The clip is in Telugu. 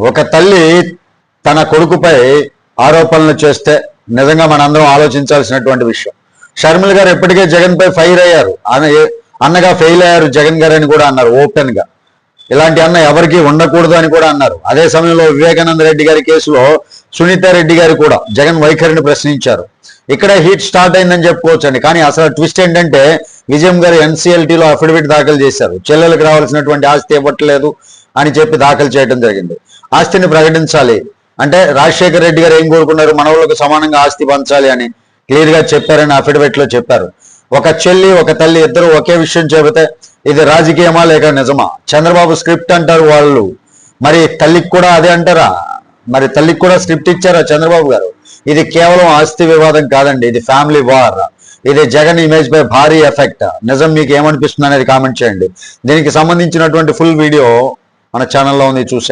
ఒక తల్లి తన కొడుకుపై ఆరోపణలు చేస్తే నిజంగా మనందరం ఆలోచించాల్సినటువంటి విషయం. షర్మిల గారు ఎప్పటికే జగన్ పై ఫైర్ అయ్యారు, అన్నగా ఫెయిల్ అయ్యారు జగన్ గారు అని కూడా అన్నారు ఓపెన్ గా. ఇలాంటి అన్న ఎవరికి ఉండకూడదు అని కూడా అన్నారు. అదే సమయంలో వివేకానంద రెడ్డి గారి కేసులో సునీత రెడ్డి గారు కూడా జగన్ వైఖరిని ప్రశ్నించారు. ఇక్కడ హీట్ స్టార్ట్ అయిందని చెప్పుకోవచ్చండి. కానీ అసలు ట్విస్ట్ ఏంటంటే విజయం గారు ఎన్సీఎల్టీలో అఫిడవిట్ దాఖలు చేశారు. చెల్లెలకు రావాల్సినటువంటి ఆస్తి ఇవ్వట్లేదు అని చెప్పి దాఖలు చేయడం జరిగింది. ఆస్తిని ప్రకటించాలి అంటే రాజశేఖర రెడ్డి గారు ఏం కోరుకున్నారు, మనవులకు సమానంగా ఆస్తి పంచాలి అని క్లియర్ గా చెప్పారని అఫిడవిట్ లో చెప్పారు. ఒక చెల్లి ఒక తల్లి ఇద్దరు ఒకే విషయం చెబితే ఇది రాజకీయమా లేక నిజమా? చంద్రబాబు స్క్రిప్ట్ అంటారు వాళ్ళు, మరి తల్లికి కూడా అదే అంటారా? మరి తల్లికి కూడా స్క్రిప్ట్ ఇచ్చారా చంద్రబాబు గారు? ఇది కేవలం ఆస్తి వివాదం కాదండి, ఇది ఫ్యామిలీ వార్. ఇది జగన్ ఇమేజ్ పై భారీ ఎఫెక్ట్. నిజం మీకు ఏమనిపిస్తుంది అనేది కామెంట్ చేయండి. దీనికి సంబంధించినటువంటి ఫుల్ వీడియో మన ఛానల్లో ఉంది, చూసే